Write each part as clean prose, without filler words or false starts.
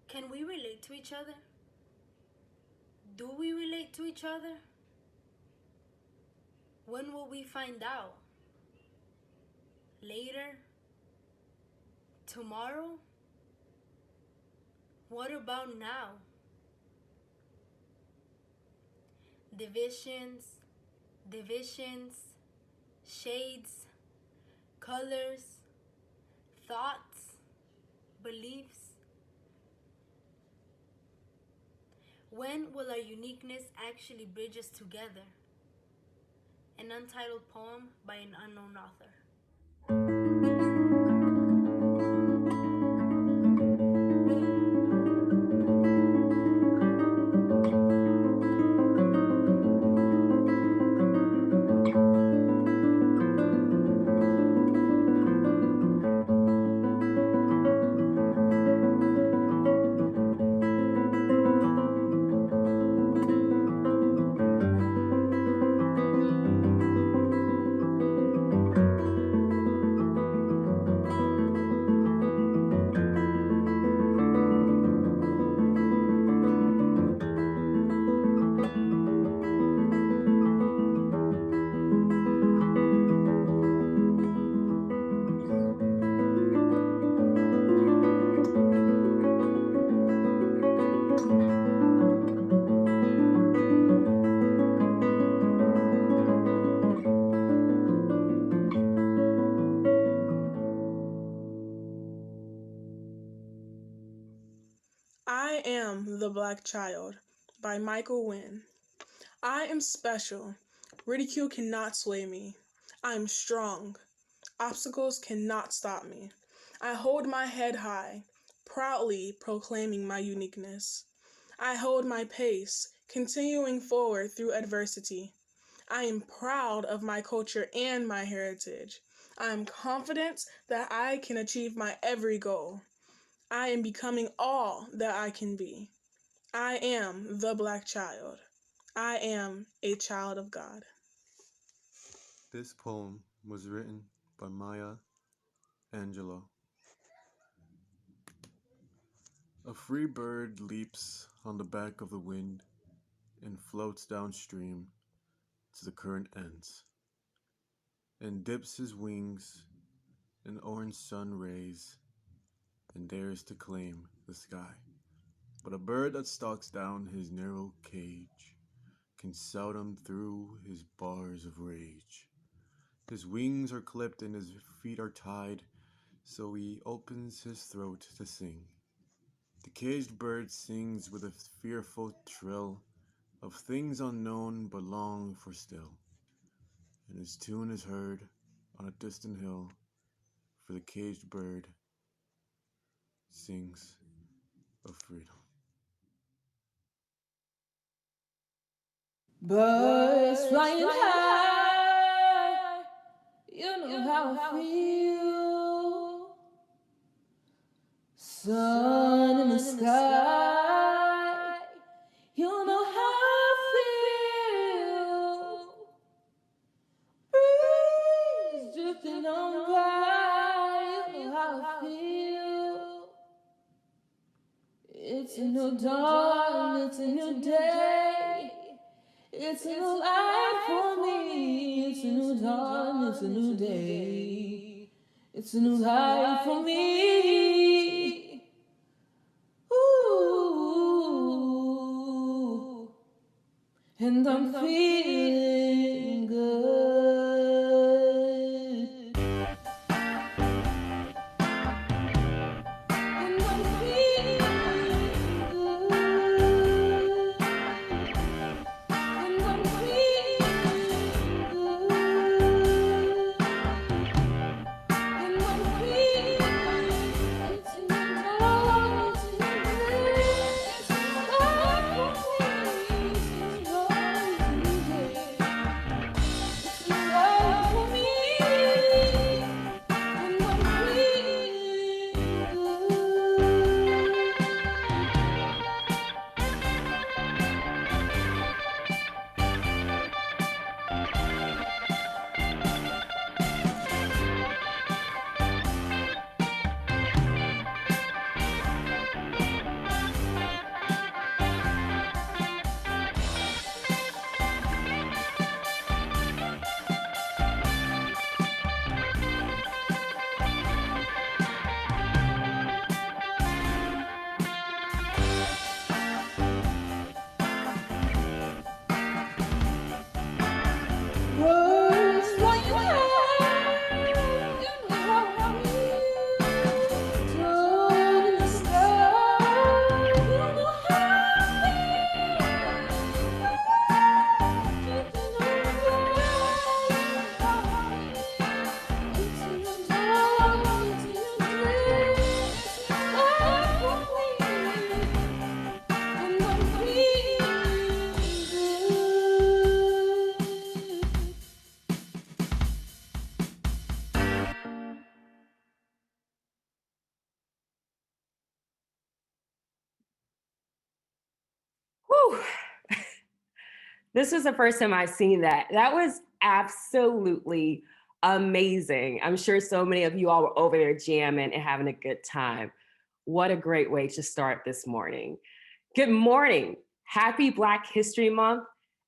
Can we relate to each other? Do we relate to each other? When will we find out? Later? Tomorrow? What about now? Divisions, shades, colors, thoughts, beliefs. When will our uniqueness actually bridge us together? An untitled poem by an unknown author. I Am the Black Child by Michael Wynn. I am special. Ridicule cannot sway me. I am strong. Obstacles cannot stop me. I hold my head high, proudly proclaiming my uniqueness. I hold my pace, continuing forward through adversity. I am proud of my culture and my heritage. I am confident that I can achieve my every goal. I am becoming all that I can be. I am the Black child. I am a child of God. This poem was written by Maya Angelou. A free bird leaps on the back of the wind and floats downstream to the current ends, and dips his wings in orange sun rays and dares to claim the sky. But a bird that stalks down his narrow cage can seldom through his bars of rage. His wings are clipped and his feet are tied, so he opens his throat to sing. The caged bird sings with a fearful trill of things unknown but longed for still, and his tune is heard on a distant hill, for the caged bird sings of freedom. Birds flying high, you know how I feel. Sun in the sky, you know how I feel. Breeze drifting on by, you know how I feel. It's a new dawn, it's a new day. It's a new life for me. It's a new dawn, it's a new day. It's a new life for me. Ooh, and I'm feeling good. And I'm feeling good. And I'm feeling good. And I'm feeling it's a new dawn, it's a new day. It's a new life for me. It's a new dawn, it's a new day. It's This was the first time I've seen that. That was absolutely amazing. I'm sure so many of you all were over there jamming and having a good time. What a great way to start this morning. Good morning. Happy Black History Month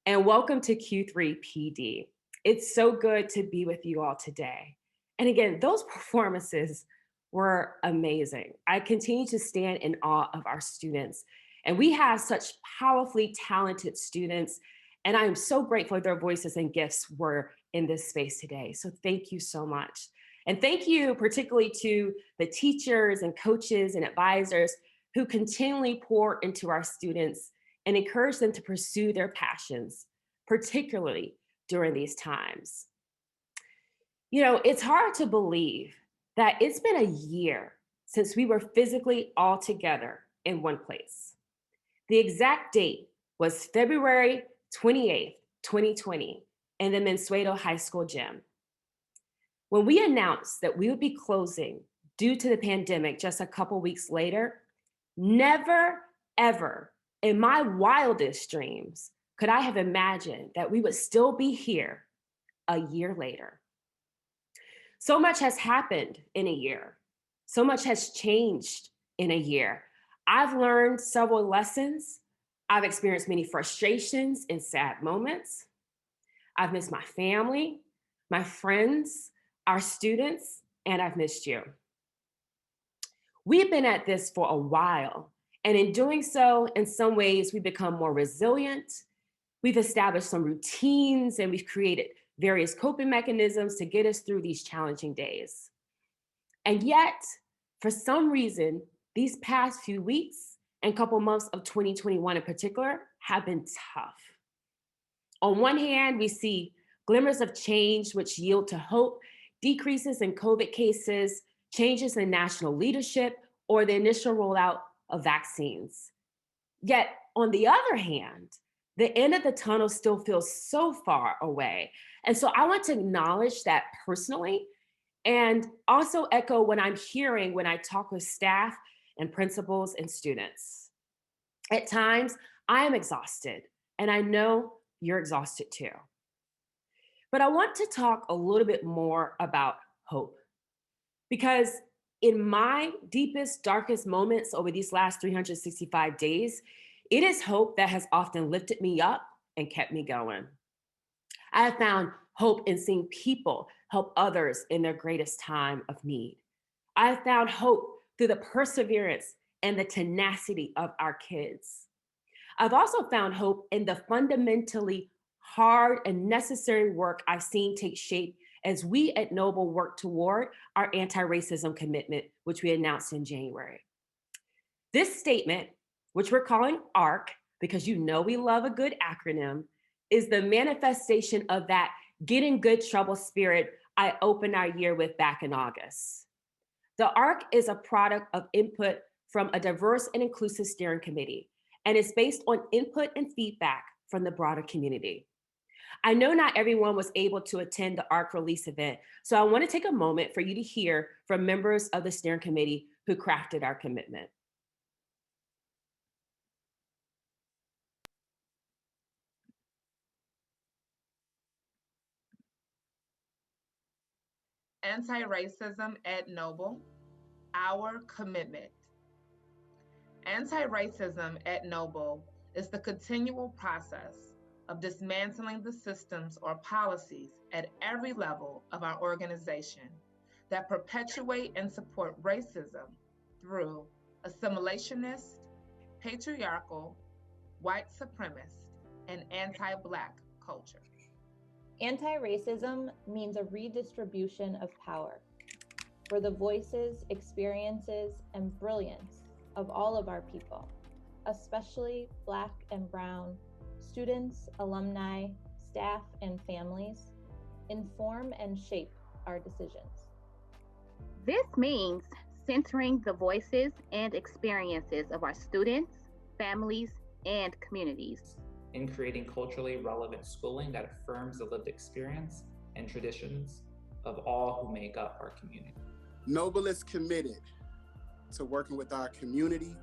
and welcome to Q3 PD. It's so good to be with you all today. And again, those performances were amazing. I continue to stand in awe of our students. And we have such powerfully talented students. And I am so grateful their voices and gifts were in this space today. So thank you so much. And thank you particularly to the teachers and coaches and advisors who continually pour into our students and encourage them to pursue their passions, particularly during these times. You know, it's hard to believe that it's been a year since we were physically all together in one place. The exact date was February 28th, 2020, in the Mansueto High School gym. When we announced that we would be closing due to the pandemic just a couple weeks later, never, ever in my wildest dreams could I have imagined that we would still be here a year later. So much has happened in a year. So much has changed in a year. I've learned several lessons. I've experienced many frustrations and sad moments. I've missed my family, my friends, our students, and I've missed you. We've been at this for a while, and in doing so, in some ways, we've become more resilient. We've established some routines, and we've created various coping mechanisms to get us through these challenging days. And yet, for some reason, these past few weeks and couple months of 2021 in particular have been tough. On one hand, we see glimmers of change which yield to hope, decreases in COVID cases, changes in national leadership, or the initial rollout of vaccines. Yet, on the other hand, the end of the tunnel still feels so far away. And so I want to acknowledge that personally and also echo what I'm hearing when I talk with staff and principals and students. At times, I am exhausted, and I know you're exhausted too. But I want to talk a little bit more about hope, because in my deepest, darkest moments over these last 365 days, it is hope that has often lifted me up and kept me going. I have found hope in seeing people help others in their greatest time of need. I have found hope through the perseverance and the tenacity of our kids. I've also found hope in the fundamentally hard and necessary work I've seen take shape as we at Noble work toward our anti-racism commitment, which we announced in January. This statement, which we're calling ARC, because you know we love a good acronym, is the manifestation of that get in good trouble spirit I opened our year with back in August. The ARC is a product of input from a diverse and inclusive steering committee, and it's based on input and feedback from the broader community. I know not everyone was able to attend the ARC release event, so I want to take a moment for you to hear from members of the steering committee who crafted our commitment. Anti-racism at Noble, our commitment. Anti-racism at Noble is the continual process of dismantling the systems or policies at every level of our organization that perpetuate and support racism through assimilationist, patriarchal, white supremacist, and anti-Black culture. Anti-racism means a redistribution of power, where the voices, experiences, and brilliance of all of our people, especially Black and Brown students, alumni, staff, and families, inform and shape our decisions. This means centering the voices and experiences of our students, families, and communities. In creating culturally relevant schooling that affirms the lived experience and traditions of all who make up our community. Noble is committed to working with our community,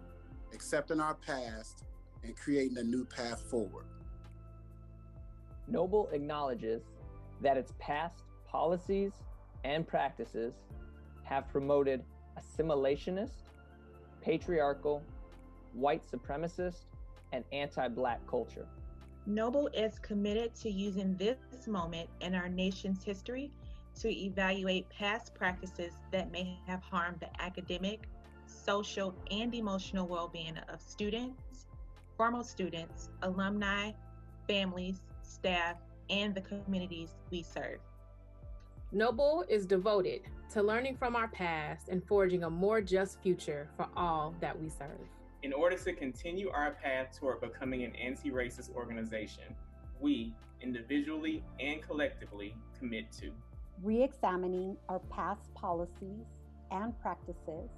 accepting our past, and creating a new path forward. Noble acknowledges that its past policies and practices have promoted assimilationist, patriarchal, white supremacist, and anti-Black culture. Noble is committed to using this moment in our nation's history to evaluate past practices that may have harmed the academic, social, and emotional well-being of students, former students, alumni, families, staff, and the communities we serve. Noble is devoted to learning from our past and forging a more just future for all that we serve. In order to continue our path toward becoming an anti-racist organization, we, individually and collectively, commit to re-examining our past policies and practices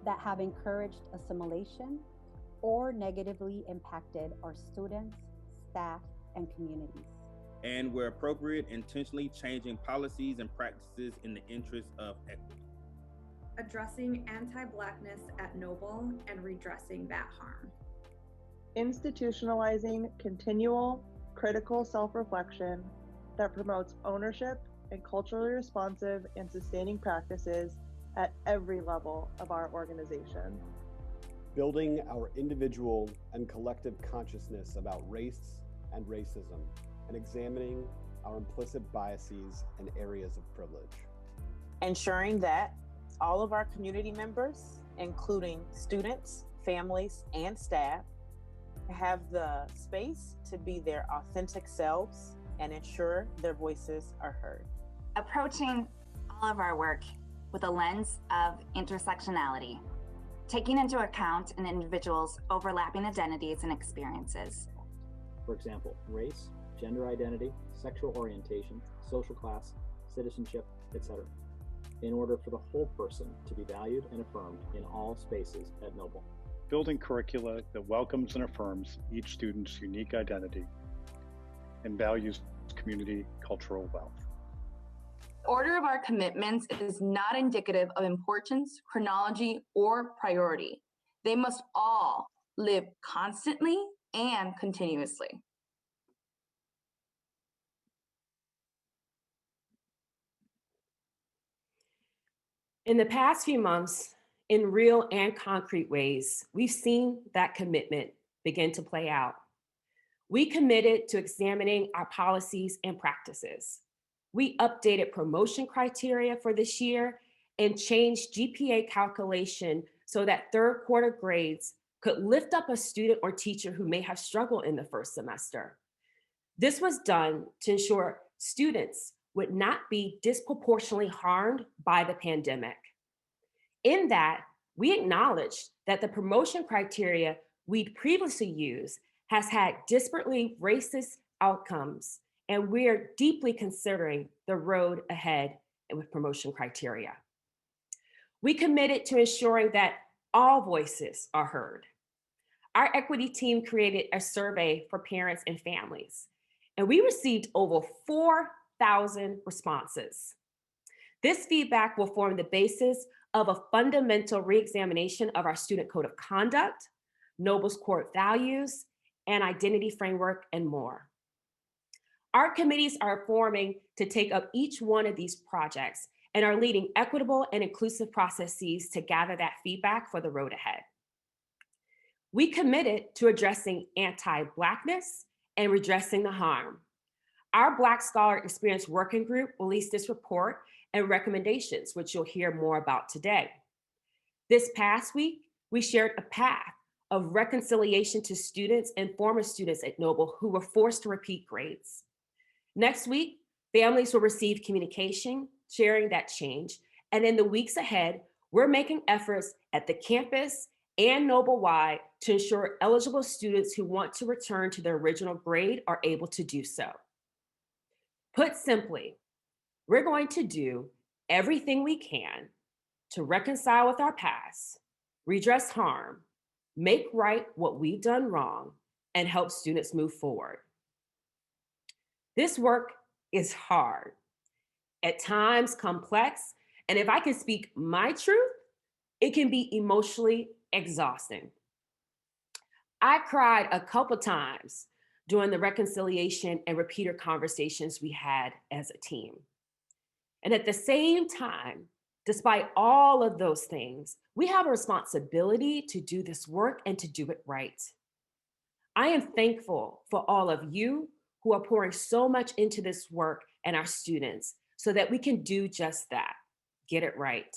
that have encouraged assimilation or negatively impacted our students, staff, and communities. And where appropriate, intentionally changing policies and practices in the interest of equity. Addressing anti-Blackness at Noble and redressing that harm. Institutionalizing continual, critical self-reflection that promotes ownership and culturally responsive and sustaining practices at every level of our organization. Building our individual and collective consciousness about race and racism, and examining our implicit biases and areas of privilege. Ensuring that all of our community members, including students, families, and staff, have the space to be their authentic selves and ensure their voices are heard. Approaching all of our work with a lens of intersectionality, taking into account an individual's overlapping identities and experiences. For example, race, gender identity, sexual orientation, social class, citizenship, etc., in order for the whole person to be valued and affirmed in all spaces at Noble. Building curricula that welcomes and affirms each student's unique identity and values community cultural wealth. The order of our commitments is not indicative of importance, chronology, or priority. They must all live constantly and continuously. In the past few months, in real and concrete ways, we've seen that commitment begin to play out. We committed to examining our policies and practices. We updated promotion criteria for this year and changed GPA calculation so that third quarter grades could lift up a student or teacher who may have struggled in the first semester. This was done to ensure students would not be disproportionately harmed by the pandemic. In that, we acknowledged that the promotion criteria we'd previously used has had disparately racist outcomes, and we're deeply considering the road ahead with promotion criteria. We committed to ensuring that all voices are heard. Our equity team created a survey for parents and families, and we received over 4,000 responses. This feedback will form the basis of a fundamental reexamination of our student code of conduct, Noble's core values, and identity framework, and more. Our committees are forming to take up each one of these projects and are leading equitable and inclusive processes to gather that feedback for the road ahead. We committed to addressing anti-Blackness and redressing the harm. Our Black Scholar Experience Working Group released this report and recommendations, which you'll hear more about today. This past week, we shared a path of reconciliation to students and former students at Noble who were forced to repeat grades. Next week, families will receive communication, sharing that change. And in the weeks ahead, we're making efforts at the campus and Noble-wide to ensure eligible students who want to return to their original grade are able to do so. Put simply, we're going to do everything we can to reconcile with our past, redress harm, make right what we've done wrong, and help students move forward. This work is hard, at times complex, and if I can speak my truth, it can be emotionally exhausting. I cried a couple times during the reconciliation and repeater conversations we had as a team. And at the same time, despite all of those things, we have a responsibility to do this work and to do it right. I am thankful for all of you who are pouring so much into this work and our students so that we can do just that, get it right.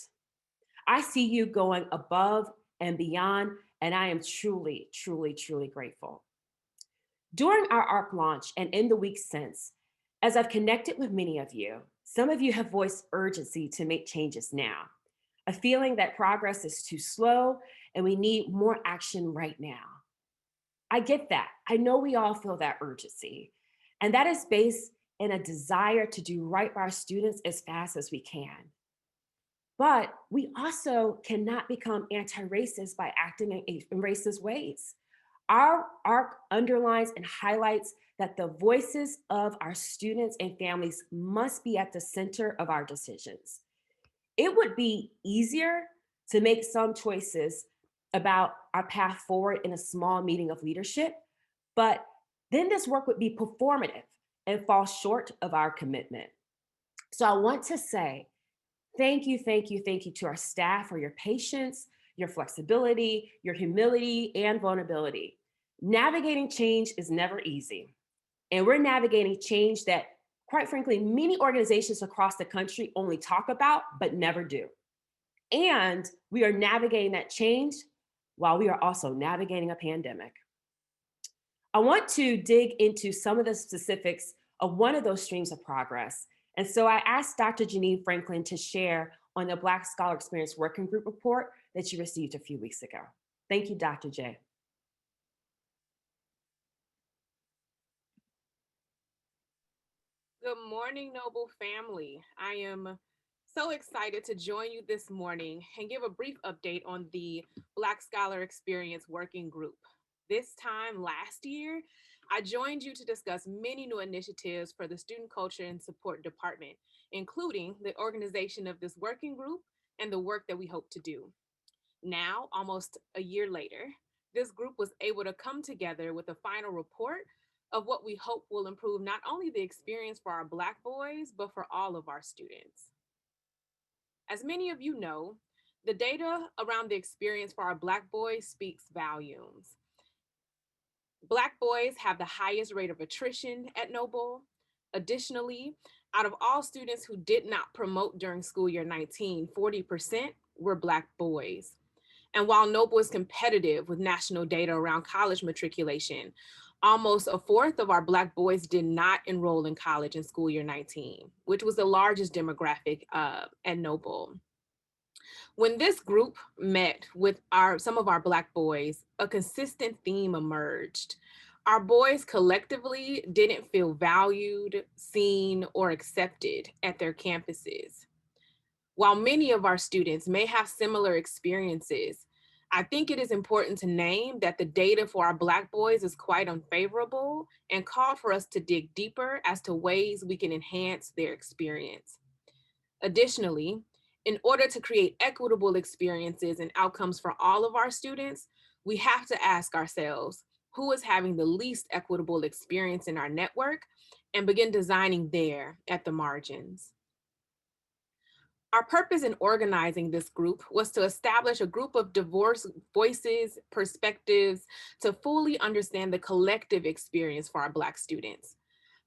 I see you going above and beyond, and I am truly, truly, truly grateful. During our ARC launch and in the weeks since, as I've connected with many of you, some of you have voiced urgency to make changes now, a feeling that progress is too slow and we need more action right now. I get that. I know we all feel that urgency, and that is based in a desire to do right by our students as fast as we can. But we also cannot become anti-racist by acting in racist ways. Our ARC underlines and highlights that the voices of our students and families must be at the center of our decisions. It would be easier to make some choices about our path forward in a small meeting of leadership, but then this work would be performative and fall short of our commitment. So I want to say thank you to our staff for your patience, your flexibility, your humility, and vulnerability. Navigating change is never easy. And we're navigating change that, quite frankly, many organizations across the country only talk about, but never do. And we are navigating that change while we are also navigating a pandemic. I want to dig into some of the specifics of one of those streams of progress. And so I asked Dr. Janine Franklin to share on the Black Scholar Experience Working Group report that you received a few weeks ago. Thank you, Dr. J. Good morning, Noble family. I am so excited to join you this morning and give a brief update on the Black Scholar Experience Working Group. This time last year, I joined you to discuss many new initiatives for the Student Culture and Support Department, including the organization of this working group and the work that we hope to do. Now, almost a year later, this group was able to come together with a final report of what we hope will improve not only the experience for our Black boys, but for all of our students. As many of you know, the data around the experience for our Black boys speaks volumes. Black boys have the highest rate of attrition at Noble. Additionally, out of all students who did not promote during school year 19, 40% were Black boys. And while Noble is competitive with national data around college matriculation, almost a fourth of our Black boys did not enroll in college in school year 19, which was the largest demographic at Noble. When this group met with some of our Black boys, a consistent theme emerged. Our boys collectively didn't feel valued, seen, or accepted at their campuses. While many of our students may have similar experiences, I think it is important to name that the data for our Black boys is quite unfavorable and call for us to dig deeper as to ways we can enhance their experience. Additionally, in order to create equitable experiences and outcomes for all of our students, we have to ask ourselves, who is having the least equitable experience in our network, and begin designing there at the margins. Our purpose in organizing this group was to establish a group of diverse voices, perspectives, to fully understand the collective experience for our Black students.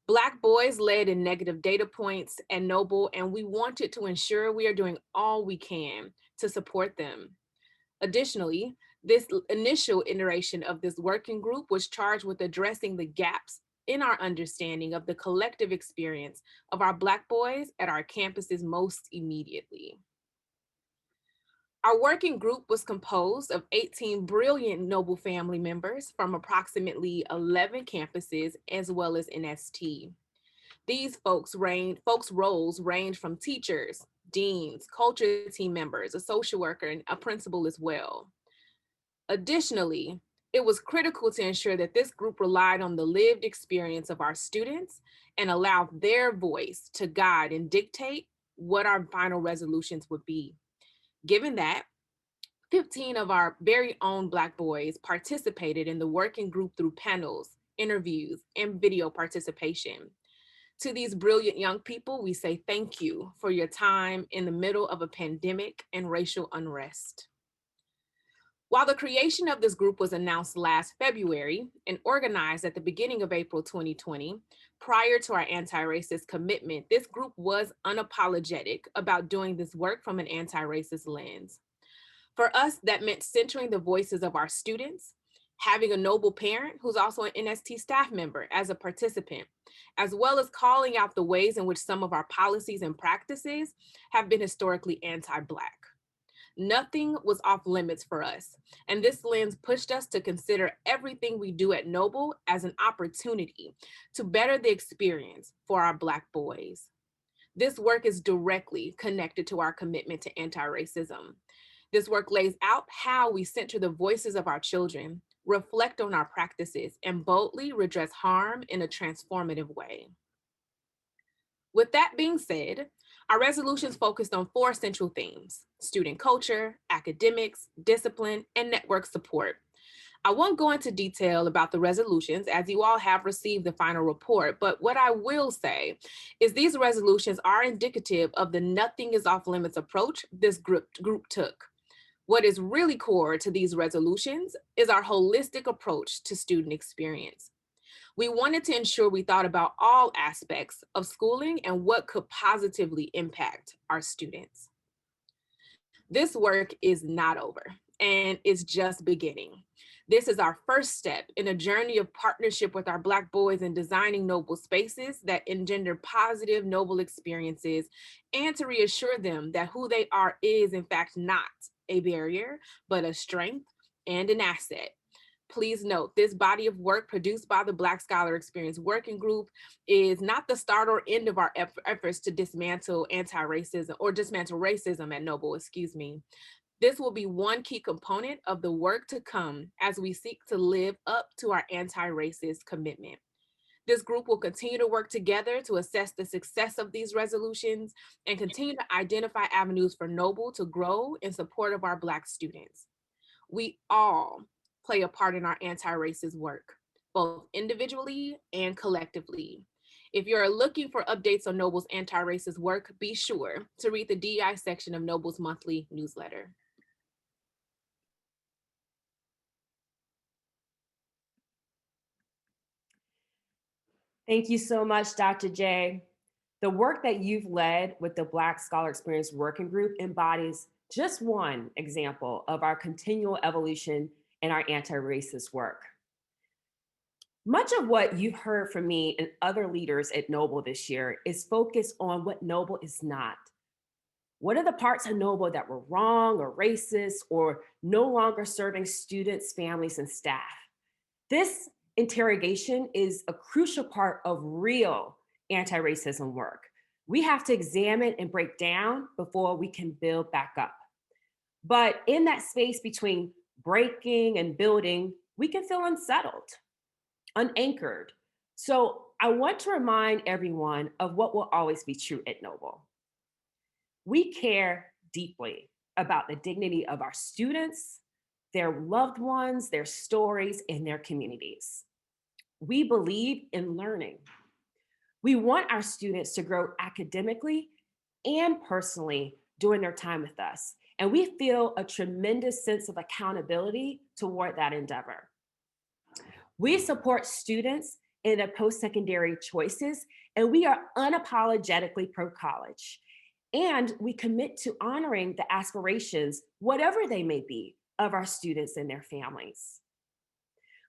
Black boys led in negative data points at Noble, and we wanted to ensure we are doing all we can to support them. Additionally, this initial iteration of this working group was charged with addressing the gaps in our understanding of the collective experience of our Black boys at our campuses most immediately. Our working group was composed of 18 brilliant Noble family members from approximately 11 campuses, as well as NST. These folks' roles range from teachers, deans, culture team members, a social worker, and a principal as well. Additionally, it was critical to ensure that this group relied on the lived experience of our students and allowed their voice to guide and dictate what our final resolutions would be. Given that, 15 of our very own Black boys participated in the working group through panels, interviews, and video participation. To these brilliant young people, we say thank you for your time in the middle of a pandemic and racial unrest. While the creation of this group was announced last February and organized at the beginning of April 2020, prior to our anti-racist commitment, this group was unapologetic about doing this work from an anti-racist lens. For us, that meant centering the voices of our students, having a noble parent who's also an NST staff member as a participant, as well as calling out the ways in which some of our policies and practices have been historically anti-Black. Nothing was off limits for us, and this lens pushed us to consider everything we do at Noble as an opportunity to better the experience for our Black boys. This work is directly connected to our commitment to anti-racism. This work lays out how we center the voices of our children, reflect on our practices, and boldly redress harm in a transformative way. With that being said, our resolutions focused on 4 central themes: student culture, academics, discipline, and network support. I won't go into detail about the resolutions as you all have received the final report, but what I will say is these resolutions are indicative of the nothing is off limits approach this group took. What is really core to these resolutions is our holistic approach to student experience. We wanted to ensure we thought about all aspects of schooling and what could positively impact our students. This work is not over, and it's just beginning. This is our first step in a journey of partnership with our Black boys in designing noble spaces that engender positive, noble experiences, and to reassure them that who they are is in fact not a barrier, but a strength and an asset. Please note, this body of work produced by the Black Scholar Experience Working Group is not the start or end of our efforts to dismantle anti-racism or dismantle racism at Noble, excuse me. This will be one key component of the work to come as we seek to live up to our anti-racist commitment. This group will continue to work together to assess the success of these resolutions and continue to identify avenues for Noble to grow in support of our Black students. We all play a part in our anti-racist work, both individually and collectively. If you're looking for updates on Noble's anti-racist work, be sure to read the DEI section of Noble's monthly newsletter. Thank you so much, Dr. J. The work that you've led with the Black Scholar Experience Working Group embodies just one example of our continual evolution in our anti-racist work. Much of what you've heard from me and other leaders at Noble this year is focused on what Noble is not. What are the parts of Noble that were wrong or racist or no longer serving students, families, and staff? This interrogation is a crucial part of real anti-racism work. We have to examine and break down before we can build back up. But in that space between breaking and building, we can feel unsettled, unanchored. So I want to remind everyone of what will always be true at Noble. We care deeply about the dignity of our students, their loved ones, their stories, and their communities. We believe in learning. We want our students to grow academically and personally during their time with us. And we feel a tremendous sense of accountability toward that endeavor. We support students in their post-secondary choices, and we are unapologetically pro-college. And we commit to honoring the aspirations, whatever they may be, of our students and their families.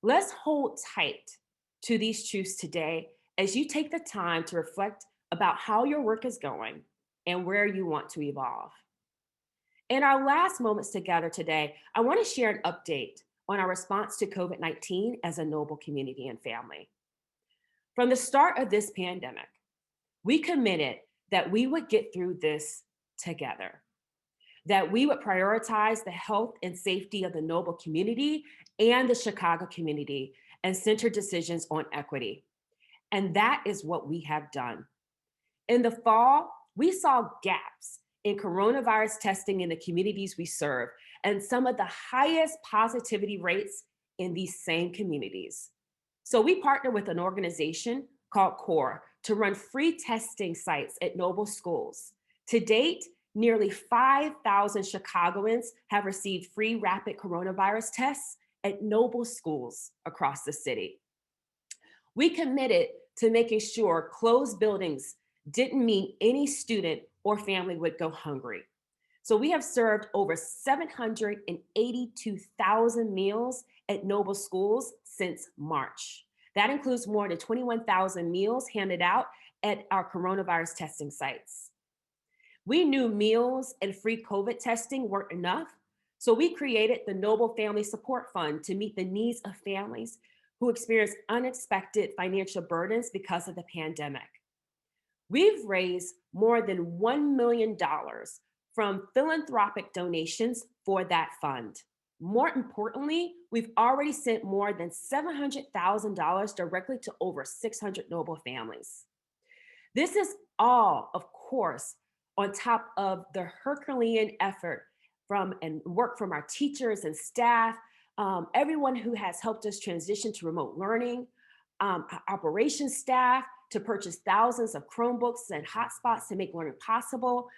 Let's hold tight to these truths today as you take the time to reflect about how your work is going and where you want to evolve. In our last moments together today, I want to share an update on our response to COVID-19 as a Noble community and family. From the start of this pandemic, we committed that we would get through this together, that we would prioritize the health and safety of the Noble community and the Chicago community and center decisions on equity. And that is what we have done. In the fall, we saw gaps in coronavirus testing in the communities we serve and some of the highest positivity rates in these same communities. So we partner with an organization called CORE to run free testing sites at Noble schools. To date, nearly 5,000 Chicagoans have received free rapid coronavirus tests at Noble schools across the city. We committed to making sure closed buildings didn't mean any student or family would go hungry. So we have served over 782,000 meals at Noble schools since March. That includes more than 21,000 meals handed out at our coronavirus testing sites. We knew meals and free COVID testing weren't enough, so we created the Noble Family Support Fund to meet the needs of families who experience unexpected financial burdens because of the pandemic. We've raised more than $1 million from philanthropic donations for that fund. More importantly, we've already sent more than $700,000 directly to over 600 Noble families. This is all, of course, on top of the Herculean effort and work from our teachers and staff, everyone who has helped us transition to remote learning, operations staff to purchase thousands of Chromebooks and hotspots to make learning possible,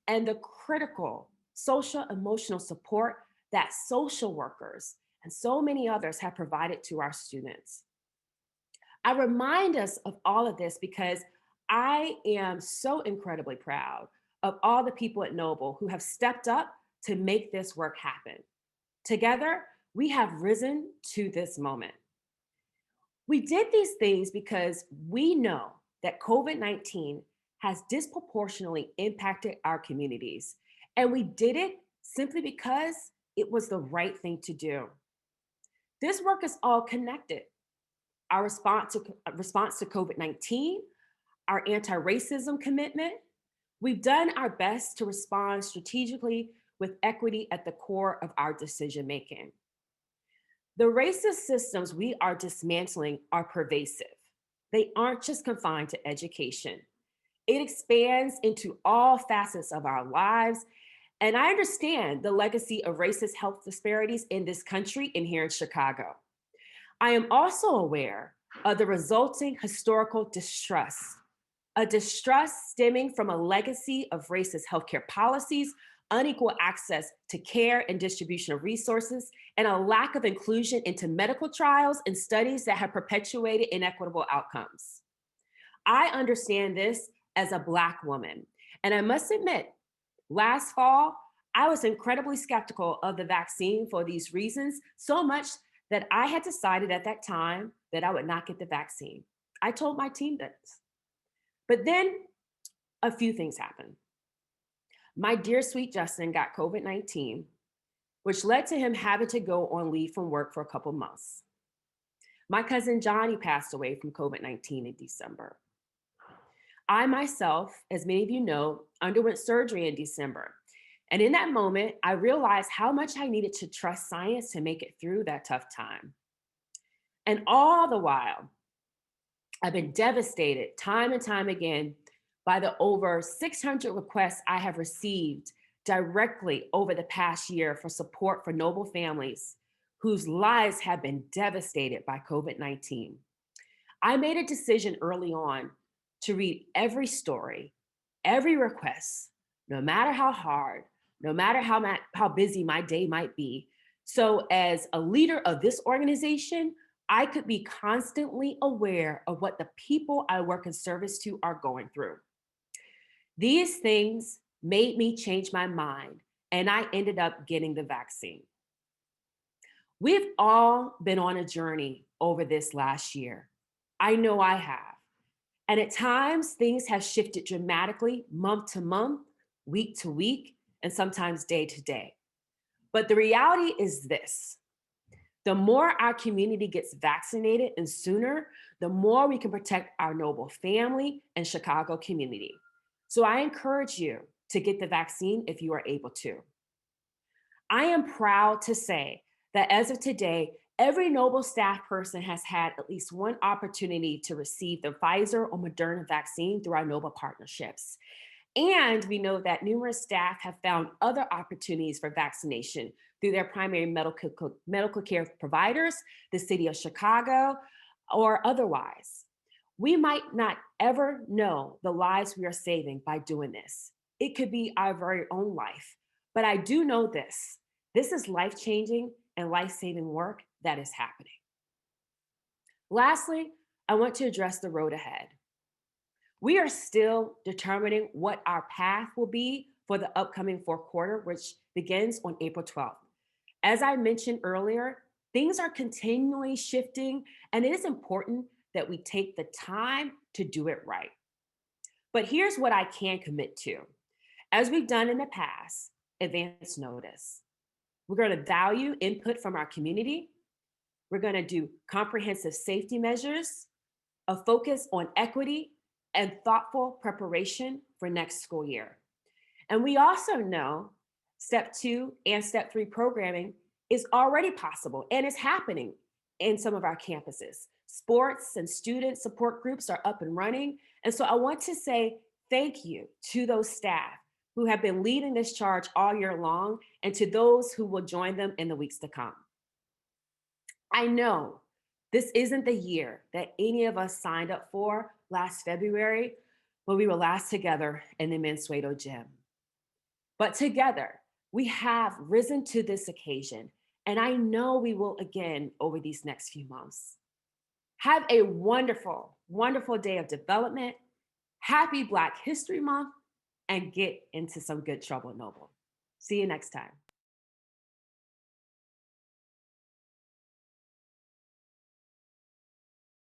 and the critical social emotional support that social workers and so many others have provided to our students. I remind us of all of this because I am so incredibly proud of all the people at Noble who have stepped up to make this work happen. Together, we have risen to this moment. We did these things because we know that COVID-19 has disproportionately impacted our communities, and we did it simply because it was the right thing to do. This work is all connected. Our response to COVID-19, our anti-racism commitment, we've done our best to respond strategically with equity at the core of our decision-making. The racist systems we are dismantling are pervasive. They aren't just confined to education. It expands into all facets of our lives. And I understand the legacy of racist health disparities in this country and here in Chicago. I am also aware of the resulting historical distrust, a distrust stemming from a legacy of racist healthcare policies, unequal access to care and distribution of resources, and a lack of inclusion into medical trials and studies that have perpetuated inequitable outcomes. I understand this as a Black woman, and I must admit, last fall, I was incredibly skeptical of the vaccine for these reasons, so much that I had decided at that time that I would not get the vaccine. I told my team this. But then a few things happened. My dear sweet Justin got COVID-19, which led to him having to go on leave from work for a couple months. My cousin Johnny passed away from COVID-19 in December. I myself, as many of you know, underwent surgery in December. And in that moment, I realized how much I needed to trust science to make it through that tough time. And all the while, I've been devastated time and time again by the over 600 requests I have received directly over the past year for support for Noble families whose lives have been devastated by COVID-19. I made a decision early on to read every story, every request, no matter how hard, no matter how busy my day might be. So as a leader of this organization, I could be constantly aware of what the people I work in service to are going through. These things made me change my mind, and I ended up getting the vaccine. We've all been on a journey over this last year. I know I have. And at times, things have shifted dramatically month to month, week to week, and sometimes day to day. But the reality is this: the more our community gets vaccinated and sooner, the more we can protect our Noble family and Chicago community. So I encourage you to get the vaccine if you are able to. I am proud to say that as of today, every Noble staff person has had at least one opportunity to receive the Pfizer or Moderna vaccine through our Noble partnerships. And we know that numerous staff have found other opportunities for vaccination through their primary medical care providers, the City of Chicago, or otherwise. We might not ever know the lives we are saving by doing this. It could be our very own life. But I do know this. This is life-changing and life-saving work that is happening. Lastly, I want to address the road ahead. We are still determining what our path will be for the upcoming fourth quarter, which begins on April 12th. As I mentioned earlier, things are continually shifting, and it is important that we take the time to do it right. But here's what I can commit to. As we've done in the past, advance notice. We're going to value input from our community. We're going to do comprehensive safety measures, a focus on equity, and thoughtful preparation for next school year. And we also know Step 2 and Step 3 programming is already possible and is happening in some of our campuses. Sports and student support groups are up and running. And so I want to say thank you to those staff who have been leading this charge all year long, and to those who will join them in the weeks to come. I know this isn't the year that any of us signed up for last February when we were last together in the Mansueto gym. But together, we have risen to this occasion, and I know we will again over these next few months. Have a wonderful, wonderful day of development. Happy Black History Month, and get into some good trouble, Noble. See you next time.